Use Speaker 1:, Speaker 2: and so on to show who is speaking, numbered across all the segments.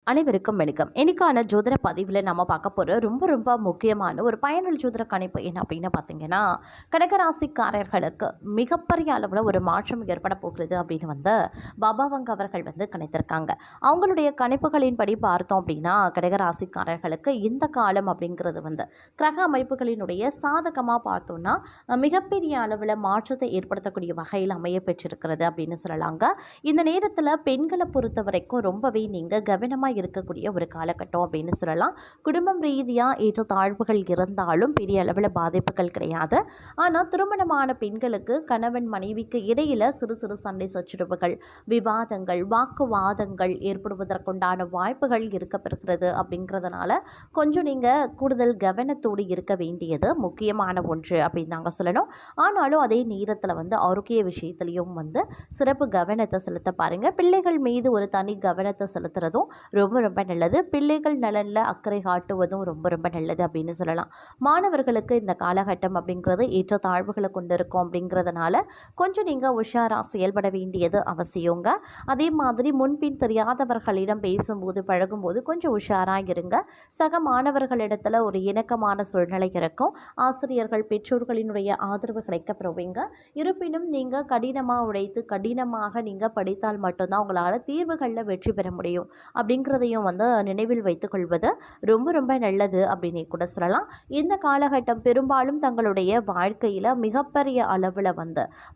Speaker 1: அனைவருக்கும் வணக்கம். இன்னைக்கான ஜோதிட பதிவில் நம்ம பார்க்க போகிற ரொம்ப ரொம்ப முக்கியமான ஒரு பயனுள்ள ஜோதிட கணிப்பு என்ன அப்படின்னு பார்த்தீங்கன்னா, கடகராசிக்காரர்களுக்கு மிகப்பெரிய அளவில் ஒரு மாற்றம் ஏற்பட போகிறது அப்படின்னு பாபாவங்க அவர்கள் கணித்திருக்காங்க. அவங்களுடைய கணிப்புகளின்படி பார்த்தோம் அப்படின்னா, கடகராசிக்காரர்களுக்கு இந்த காலம் அப்படிங்கிறது கிரக அமைப்புகளினுடைய சாதகமாக பார்த்தோம்னா மிகப்பெரிய அளவில் மாற்றத்தை ஏற்படுத்தக்கூடிய வகையில் அமைய பெற்றிருக்கிறது அப்படின்னு சொல்லலாங்க. இந்த நேரத்தில் பெண்களை பொறுத்த வரைக்கும் ரொம்பவே நீங்கள் கவனமாக இருக்கக்கூடிய ஒரு காலகட்டம் அப்படின்னு சொல்லலாம். குடும்பம் ரீதியாக ஏற்ற தாழ்வுகள் இருந்தாலும் பெரிய அளவில் பாதிப்புகள் கிடையாது. ஆனால் திருமணமான பெண்களுக்கு கணவன் மனைவிக்கு இடையில சிறு சிறு சண்டை சச்சரவுகள், விவாதங்கள், வாக்குவாதங்கள் ஏற்படுவதற்குண்டான வாய்ப்புகள் இருக்கப்பெறுகிறது. அப்படிங்கிறதுனால கொஞ்சம் நீங்கள் கூடுதல் கவனத்தோடு இருக்க வேண்டியது முக்கியமான ஒன்று அப்படின்னு நாங்கள் சொல்லணும். ஆனாலும் அதே நேரத்தில் ஆரோக்கிய விஷயத்திலையும் சிறப்பு கவனத்தை செலுத்த பாருங்கள். பிள்ளைகள் மீது ஒரு தனி கவனத்தை செலுத்துறதும் ரொம்ப ரொம்ப நல்லது. பிள்ளைகள் நலனில் அக்கறை காட்டுவதும் ரொம்ப ரொம்ப நல்லது அப்படின்னு சொல்லலாம். மாணவர்களுக்கு இந்த காலகட்டம் அப்படிங்கிறது ஏற்ற தாழ்வுகளை கொண்டு இருக்கும். அப்படிங்கிறதுனால கொஞ்சம் நீங்கள் உஷாராக செயல்பட வேண்டியது அவசியங்க. அதே மாதிரி முன்பின் தெரியாதவர்களிடம் பேசும்போது பழகும்போது கொஞ்சம் உஷாராக இருங்க. சக மாணவர்களிடத்தில் ஒரு இணக்கமான சூழ்நிலை இருக்கும். ஆசிரியர்கள் பெற்றோர்களினுடைய ஆதரவு கிடைக்கப்பெறுவீங்க. இருப்பினும் நீங்கள் கடினமாக உழைத்து கடினமாக நீங்கள் படித்தால் மட்டும்தான் உங்களால் தீர்வுகளில் வெற்றி பெற முடியும். அப்படிங்கிறதையும் நினைவில் வைத்துக் கொள்வது ரொம்ப ரொம்ப நல்லது அப்படின்னு கூட சொல்லலாம். இந்த காலகட்டம் பெரும்பாலும் தங்களுடைய வாழ்க்கையில் மிகப்பெரிய அளவில்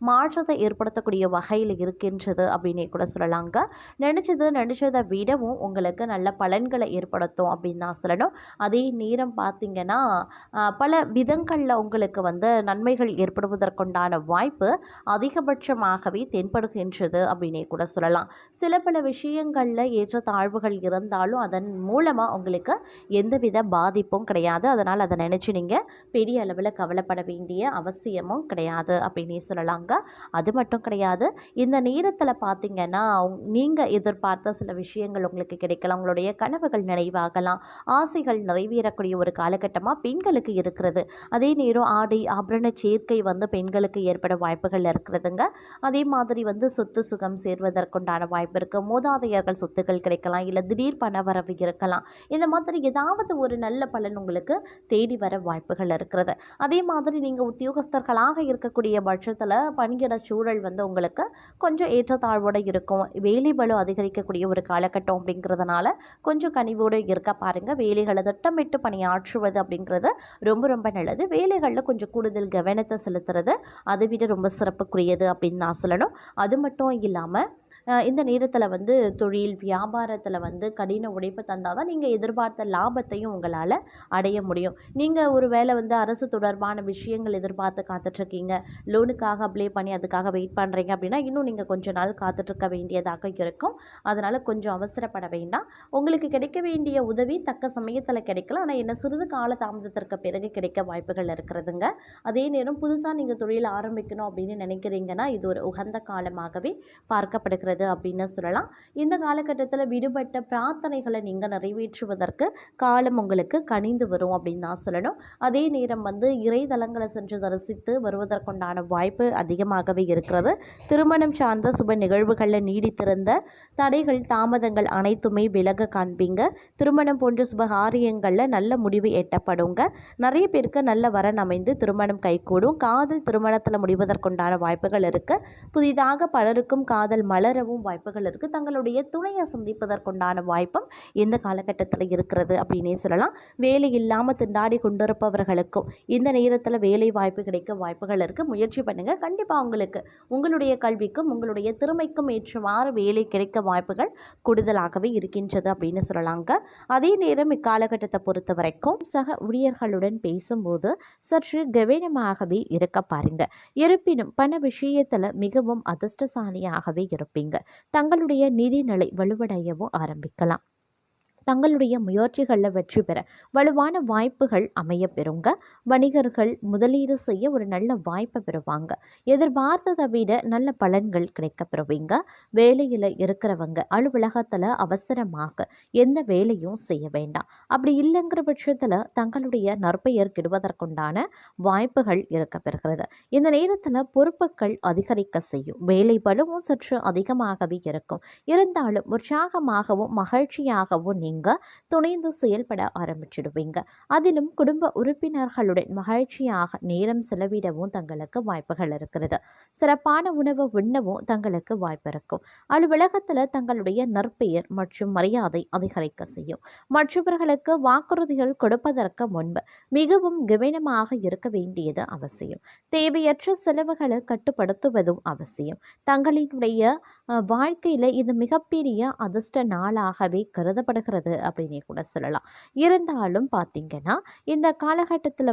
Speaker 1: மாற்றத்தை ஏற்படுத்தக்கூடிய வகையில் இருக்கின்றது அப்படின்னு கூட சொல்லலாங்க. நினைச்சதை விடவும் உங்களுக்கு நல்ல பலன்களை ஏற்படுத்தும் அப்படின்னு தான் சொல்லணும். அதே நேரம் பார்த்தீங்கன்னா பல விதங்களில் உங்களுக்கு நன்மைகள் ஏற்படுவதற்குண்டான வாய்ப்பு அதிகபட்சமாகவே தென்படுகின்றது அப்படின்னே கூட சொல்லலாம். சில பல விஷயங்களில் ஏற்ற தாழ்வுகள் இருந்தாலும் அதன் மூலமாக உங்களுக்கு எந்தவித பாதிப்பும் கிடையாது. அதனால் அதை நினச்சி நீங்கள் பெரிய அளவில் கவலைப்பட வேண்டிய அவசியமும் கிடையாது அப்படின்னே சொல்லலாங்க. அது மட்டும் கிடையாது, இந்த நேரத்தில் பார்த்தீங்கன்னா நீங்கள் எதிர்பார்த்த சில விஷயங்கள் உங்களுக்கு கிடைக்கலாம். உங்களுடைய கனவுகள் நிறைவாகலாம். ஆசைகள் நிறைவேறக்கூடிய ஒரு காலகட்டமாக பெண்களுக்கு இருக்கிறது. அதே நேரம் ஆடை ஆபரண சேர்க்கை பெண்களுக்கு ஏற்பட வாய்ப்புகள் இருக்கிறதுங்க. அதே மாதிரி சொத்து சுகம் சேர்வதற்குண்டான வாய்ப்பு இருக்குது. மூதாதையர்கள் சொத்துக்கள் கிடைக்கலாம். இல்லை திடீர் பணவரவு இருக்கலாம். இந்த மாதிரி ஏதாவது ஒரு நல்ல பலன் உங்களுக்கு தேடி வர வாய்ப்புகள் இருக்கிறது. அதே மாதிரி நீங்கள் உத்தியோகஸ்தர்களாக இருக்கக்கூடிய பட்சத்தில் பணியிட சூழல் உங்களுக்கு கொஞ்சம் ஏற்றத்தாழ்வோடு இருக்கும். வேலை பளு அதிகரிக்கக்கூடிய ஒரு காலகட்டம் அப்படிங்கிறதுனால கொஞ்சம் கனிவோடு இருக்க பாருங்கள். வேலைகளை திட்டமிட்டு பணியாற்றுவது அப்படிங்கிறது ரொம்ப ரொம்ப நல்லது. வேலைகளில் கொஞ்சம் கூடுதல் கவனத்தை செலுத்துறது அதை விட ரொம்ப சிறப்புக்குரியது அப்படின்னு நான் சொல்லணும். அது மட்டும் இல்லாமல் இந்த நேரத்தில் தொழில் வியாபாரத்தில் கடின உழைப்பு தந்தால் தான் நீங்கள் எதிர்பார்த்த லாபத்தையும் உங்களால் அடைய முடியும். நீங்கள் ஒரு வேளை அரசு தொடர்பான விஷயங்கள் எதிர்பார்த்து காத்துட்ருக்கீங்க, லோனுக்காக அப்ளை பண்ணி அதுக்காக வெயிட் பண்ணுறீங்க அப்படின்னா இன்னும் நீங்கள் கொஞ்ச நாள் காத்துட்ருக்க வேண்டியதாக இருக்கும். அதனால் கொஞ்சம் அவசரப்பட வேண்டாம். உங்களுக்கு கிடைக்க வேண்டிய உதவி தக்க சமயத்தில் கிடைக்கலாம். ஆனால் என்ன சிறிது கால தாமதத்திற்கு பிறகு கிடைக்க வாய்ப்புகள் இருக்கிறதுங்க. அதே நேரம் புதுசாக நீங்கள் தொழில் ஆரம்பிக்கணும் அப்படின்னு நினைக்கிறீங்கன்னா இது ஒரு உகந்த காலமாகவே பார்க்கப்படுகிறது அப்படின்னு சொல்லலாம். இந்த காலகட்டத்தில் விடுபட்ட பிரார்த்தனைகளை நீங்கள் நிறைவேற்றுவதற்கு காலம் உங்களுக்கு கனிந்து வரும் அப்படின்னு தான் சொல்லணும். அதே நேரம் இறைதலங்களை சென்று தரிசித்து வருவதற்குண்டான வாய்ப்பு அதிகமாகவே இருக்கிறது. திருமணம் சார்ந்த சுப நிகழ்வுகளில் நீடித்திருந்த தடைகள் தாமதங்கள் அனைத்துமே விலக காண்பீங்க. திருமணம் போன்ற சுபகாரியங்களில் நல்ல முடிவு எட்டப்படுங்க. நிறைய பேருக்கு நல்ல வரன் அமைந்து திருமணம் கைகூடும். காதல் திருமணத்தில் முடிவதற்குண்டான வாய்ப்புகள் இருக்குது. புதிதாக பலருக்கும் காதல் மலரவும் வாய்ப்புகள் இருக்குது. தங்களுடைய துணையை சந்திப்பதற்குண்டான வாய்ப்பும் இந்த காலகட்டத்தில் இருக்கிறது அப்படின்னே சொல்லலாம். வேலை இல்லாமல் திண்டாடி கொண்டிருப்பவர்களுக்கும் இந்த நேரத்தில் வேலை வாய்ப்பு கிடைக்க வாய்ப்புகள் இருக்குது. முயற்சி பண்ணுங்கள். கண்டிப்பாக உங்களுக்கு உங்களுடைய கல்விக்கும் உங்களுடைய திறமைக்கும் ஏற்றவாறு வேலை கிடைக்க வாய்ப்புகள் கூடுதலாகவே இருக்கின்றது அப்படின்னு சொல்லலாங்க. அதே நேரம் இக்காலகட்டத்தை பொறுத்த வரைக்கும் சக ஊழியர்களுடன் பேசும்போது சற்று கவனமாகவே இருக்க பாருங்க. இருப்பினும் பண விஷயத்தில் மிகவும் அதிர்ஷ்டசாலியாகவே இருப்பீங்க. தங்களுடைய நிதி நிலை வலுவடையவும் ஆரம்பிக்கலாம். தங்களுடைய முயற்சிகளில் வெற்றி பெற வலுவான வாய்ப்புகள் அமைய பெறுங்க. வணிகர்கள் முதலீடு செய்ய ஒரு நல்ல வாய்ப்பை பெறுவாங்க. எதிர்பார்த்ததை விட நல்ல பலன்கள் கிடைக்க பெறுவீங்க. வேலையில் இருக்கிறவங்க அலுவலகத்தில் அவசரமாக எந்த வேலையும் செய்ய வேண்டாம். அப்படி இல்லைங்கிற பட்சத்தில் தங்களுடைய நற்பெயர் கெடுவதற்குண்டான வாய்ப்புகள் இருக்க பெறுகிறது. இந்த நேரத்தில் பொறுப்புகள் அதிகரிக்க செய்யும். வேலை பளுவும் சற்று அதிகமாகவே இருக்கும். இருந்தாலும் உற்சாகமாகவும் மகிழ்ச்சியாகவும் துணைந்து செயல்பட ஆரம்பிச்சிடுவீங்க. அதிலும் குடும்ப உறுப்பினர்களுடன் மகிழ்ச்சியாக நேரம் செலவிடவும் தங்களுக்கு வாய்ப்புகள் இருக்கிறது. சிறப்பான உணவு உண்ணவும் தங்களுக்கு வாய்ப்பு இருக்கும். அலுவலகத்தில் தங்களுடைய நற்பெயர் மற்றும் மரியாதை அதிகரிக்க செய்யும். மற்றவர்களுக்கு வாக்குறுதிகள் கொடுப்பதற்கு முன்பு மிகவும் கவனமாக இருக்க வேண்டியது அவசியம். தேவையற்ற செலவுகளை கட்டுப்படுத்துவதும் அவசியம். தங்களினுடைய வாழ்க்கையில் இது மிகப்பெரிய அதிர்ஷ்ட நாளாகவே கருதப்படுகிறது அப்படின்னே கூட சொல்லலாம். இருந்தாலும் பார்த்தீங்கன்னா இந்த காலகட்டத்தில்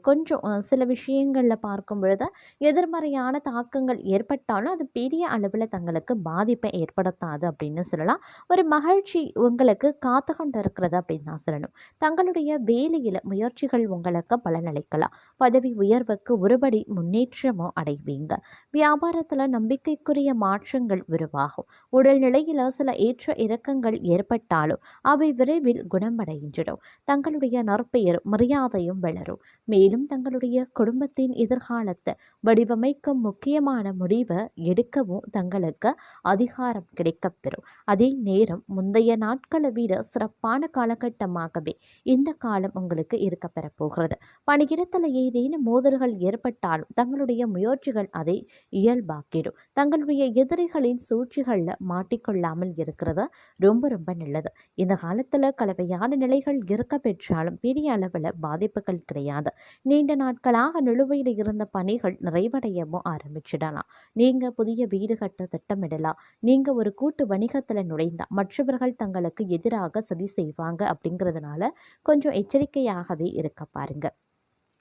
Speaker 1: கொஞ்சம் சில விஷயங்களில் பார்க்கும் பொழுது எதிர்மறையான தாக்கங்கள் ஏற்பட்டாலும் அது பெரிய அளவில் தங்களுக்கு பாதிப்பை ஏற்படுத்தாது அப்படின்னு சொல்லலாம். ஒரு மகிழ்ச்சி உங்களுக்கு காத்து கொண்டு இருக்கிறது அப்படின்னு தான் சொல்லணும். தங்களுடைய வேலையில் முயற்சிகள் உங்களுக்கு பலனளிக்கலாம். பதவி உயர்வுக்கு ஒருபடி முன்னேற்றமும் அடைவீங்க. வியாபாரத்தில் நம்பிக்கைக்குரிய மாற்றங்கள் உருவாகும். உடல்நிலையில் சில ஏற்ற இறக்கங்கள் ஏற்பட்டாலும் அவை விரைவில் குணமடைகின்றன. தங்களுடைய நற்பெயர் மரியாதையும் வளரும். மேலும் தங்களுடைய குடும்பத்தின் எதிர்காலத்தை வடிவமைக்கும் முக்கியமான முடிவை எடுக்கவும் தங்களுக்கு அதிகாரம் கிடைக்கப்பெறும். அதே நேரம் முந்தைய நாட்களை விட சிறப்பான காலகட்டமாகவே இந்த காலம் உங்களுக்கு இருக்கப்பெற போகிறது. பணியிடத்தில் ஏதேனும் மோதல்கள் ஏற்பட்டாலும் தங்களுடைய முயற்சிகள் அதை இயல்பாக்கிடும். தங்களுடைய எதிரிகளின் சூழ்ச்சிகளில் மாட்டிக்கொள்ளாமல் இருக்கிறது ரொம்ப ரொம்ப நல்லது. இந்த காலத்தில் கலவையான நிலைகள் இருக்க பெற்றாலும் பெரிய அளவில் பாதிப்புகள் கிடையாது. நீண்ட நாட்களாக நிலுவையில் இருந்த பணிகள் நிறைவடையவும் ஆரம்பிச்சிடலாம். நீங்கள் புதிய வீடு கட்ட திட்டமிடலாம். நீங்கள் ஒரு கூட்டு வணிகத்தில் நுழைந்தால் மற்றவர்கள் தங்களுக்கு எதிராக சதி செய்வாங்க. அப்படிங்கிறதுனால கொஞ்சம் எச்சரிக்கையாகவே இருக்க பாருங்க.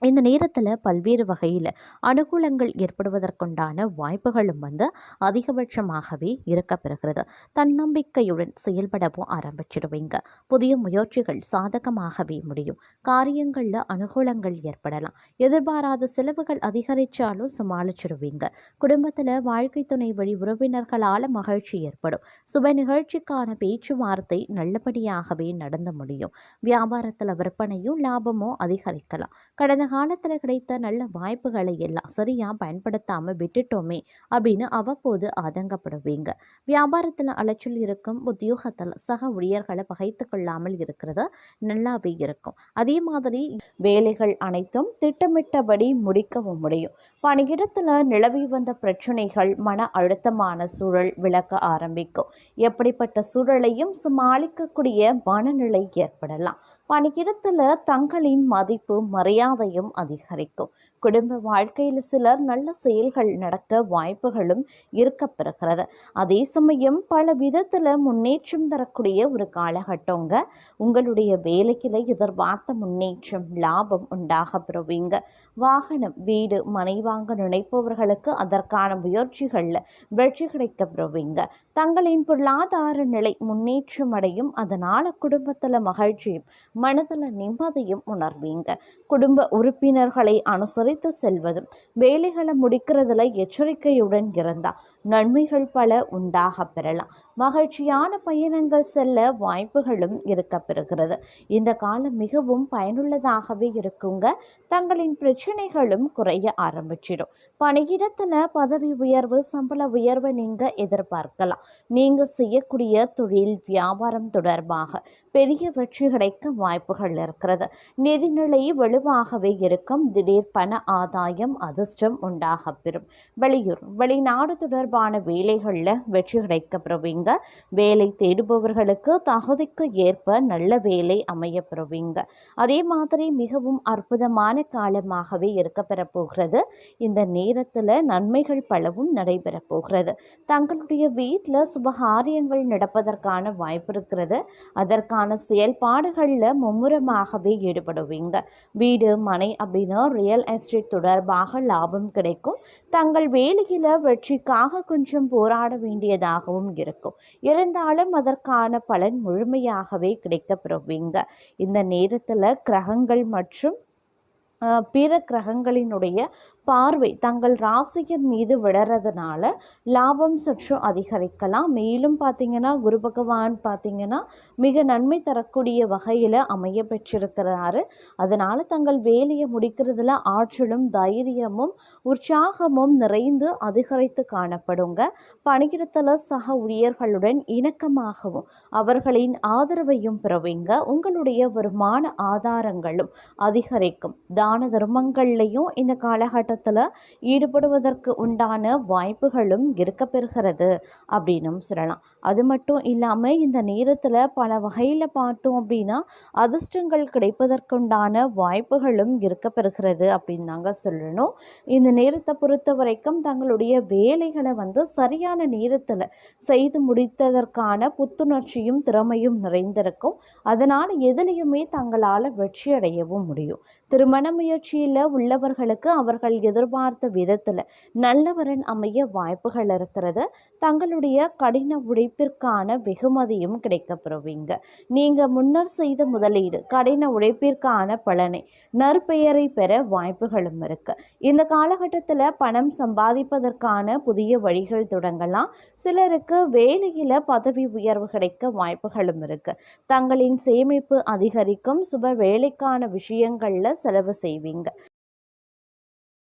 Speaker 1: இந்த நேரத்தில் பல்வேறு வகையில் அனுகூலங்கள் ஏற்படுவதற்குண்டான வாய்ப்புகளும் அதிகபட்சமாகவே இருக்கப்பெறுகிறது. தன்னம்பிக்கையுடன் செயல்படவும் ஆரம்பிச்சிடுவீங்க. புதிய முயற்சிகள் சாதகமாகவே முடியும். காரியங்களில் அனுகூலங்கள் ஏற்படலாம். எதிர்பாராத செலவுகள் அதிகரித்தாலும் சமாளிச்சிடுவீங்க. குடும்பத்தில் வாழ்க்கை துணை வழி உறவினர்களால் மகிழ்ச்சி ஏற்படும். சுப நிகழ்ச்சிக்கான பேச்சுவார்த்தை நல்லபடியாகவே நடந்து முடியும். வியாபாரத்தில் விற்பனையும் லாபமும் அதிகரிக்கலாம். கடந்த காலத்தில் கிடைத்த நல்ல வாய்ப்புகளை எல்லாம் சரியாக பயன்படுத்தாமல் விட்டுட்டோமே அப்படின்னு அவ்வப்போது ஆதங்கப்படுவீங்க. வியாபாரத்தில் அலைச்சல் இருக்கும். உத்தியோகத்தில் சக ஊழியர்களை பகைத்து கொள்ளாமல் இருக்கிறது நல்லாவே இருக்கும். அதே மாதிரி வேலைகள் அனைத்தும் திட்டமிட்டபடி முடிக்கவும் முடியும். பணியிடத்தில் நிலவி வந்த பிரச்சனைகள் மன அழுத்தமான சூழல் விளக்க ஆரம்பிக்கும். எப்படிப்பட்ட சூழலையும் சமாளிக்கக்கூடிய மனநிலை ஏற்படலாம். பணியிடத்தில் தங்களின் மதிப்பு மரியாதையும் அதிகரிக்கும். குடும்ப வாழ்க்கையில் சிலர் நல்ல செயல்கள் நடக்க வாய்ப்புகளும் இருக்கப்பெறுகிறது. அதே சமயம் பல விதத்தில் முன்னேற்றம் தரக்கூடிய ஒரு காலகட்டங்க. உங்களுடைய வேலையில் எதிர்பார்த்த முன்னேற்றம் லாபம் உண்டாக பெறுவீங்க. வாகனம் வீடு மனை வாங்க நினைப்பவர்களுக்கு அதற்கான முயற்சிகளில் வெற்றி கிடைக்க பெறுவீங்க. தங்களின் பொருளாதார நிலை முன்னேற்றம் அடையும். அதனால் குடும்பத்தில் மகிழ்ச்சியும் மனதில் நிம்மதியும் உணர்வீங்க. குடும்ப உறுப்பினர்களை அனுசரித்து செல்வதும் வேலைகளை முடிக்கிறதுல எச்சரிக்கையுடன் இருந்தால் நன்மைகள் பல உண்டாக பெறலாம். மகிழ்ச்சியான பயணங்கள் செல்ல வாய்ப்புகளும் இருக்க பெறுகிறது. இந்த காலம் மிகவும் பயனுள்ளதாகவே இருக்குங்க. தங்களின் பிரச்சனைகளும் குறைய ஆரம்பிச்சிடும். பணியிடத்தில் பதவி உயர்வு சம்பள உயர்வை நீங்கள் எதிர்பார்க்கலாம். நீங்கள் செய்யக்கூடிய தொழில் வியாபாரம் தொடர்பாக பெரிய வெற்றி கிடைக்க வாய்ப்புகள் இருக்கிறது. நிதிநிலை வலுவாகவே இருக்கும். திடீர் பண ஆதாயம் அதிர்ஷ்டம் உண்டாக பெறும். வெளியூர் வெளிநாடு தொடர்பான வேலைகளில் வெற்றி கிடைக்க பெறுவீங்க. வேலை தேடுபவர்களுக்கு தகுதிக்கு ஏற்ப நல்ல வேலை அமைய பெறுவீங்க. அதே மாதிரி மிகவும் அற்புதமான காலமாகவே இருக்க பெறப்போகிறது. இந்த நேரத்தில் நன்மைகள் பலவும் நடைபெற போகிறது. தங்களுடைய வீட்டில் சுபகாரியங்கள் நடப்பதற்கான வாய்ப்பு இருக்கிறது. அதற்கான செயல்பாடுகளில் மும்முரமாகவே ஈடுபடுவீங்க. வீடு மனை அப்படின்னு ரியல் எஸ்டேட் தொடர்பாக லாபம் கிடைக்கும். தங்கள் வேலையில் வெற்றிக்காக கொஞ்சம் போராட வேண்டியதாகவும் இருக்கும். இருந்தாலும் அதற்கான பலன் முழுமையாகவே கிடைக்கப்பெறுவீங்க. இந்த நேரத்தில் கிரகங்கள் மற்றும் பிற கிரகங்களினுடைய பார்வை தங்கள் ராசியின் மீது விழறதுனால லாபம் சற்று அதிகரிக்கலாம். மேலும் பார்த்தீங்கன்னா குரு பகவான் பார்த்தீங்கன்னா மிக நன்மை தரக்கூடிய வகையில் அமைய பெற்றிருக்கிறாரு. அதனால் தங்கள் வேலையை முடிக்கிறதுல ஆற்றலும் தைரியமும் உற்சாகமும் நிறைந்து அதிகரித்து காணப்படுங்க. பணியிடத்தில் சக ஊழியர்களுடன் இணக்கமாகவும் அவர்களின் ஆதரவையும் பெறுவீங்க. உங்களுடைய வருமான ஆதாரங்களும் அதிகரிக்கும். தான தர்மங்கள்லையும் இந்த காலகட்டத்தில் ஈடுபடுவதற்கு உண்டான வாய்ப்புகளும் இருக்கப்பெறுகிறது அப்படின்னும் சொல்லலாம். அது மட்டும் இல்லாமல் இந்த நேரத்தில் பல வகையில் பார்த்தோம் அப்படின்னா அதிர்ஷ்டங்கள் கிடைப்பதற்குண்டான வாய்ப்புகளும் இருக்கப்பெறுகிறது அப்படின்னு தாங்க சொல்லணும். இந்த நேரத்தை பொறுத்த வரைக்கும் தங்களுடைய வேலைகளை சரியான நேரத்தில் செய்து முடித்ததற்கான புத்துணர்ச்சியும் திறமையும் நிறைந்திருக்கும். அதனால் எதிலையுமே தங்களால் வெற்றி அடையவும் முடியும். திருமண முயற்சியில் உள்ளவர்களுக்கு அவர்கள் எதிர்பார்த்த விதத்தில் நல்லவரன் அமைய வாய்ப்புகள் இருக்கிறது. தங்களுடைய கடின உழைப்பிற்கான வெகுமதியும் கிடைக்கப்பெறுவீங்க. நீங்கள் முன்னர் செய்த முதலீடு கடின உழைப்பிற்கான பலனை நற்பெயரை பெற வாய்ப்புகளும் இருக்கு. இந்த காலகட்டத்தில் பணம் சம்பாதிப்பதற்கான புதிய வழிகள் தொடங்கலாம். சிலருக்கு வேலையில் பதவி உயர்வு கிடைக்க வாய்ப்புகளும் இருக்கு. தங்களின் சேமிப்பு அதிகரிக்கும். சுப வேலைக்கான விஷயங்களில் செலவு செய்வீங்க.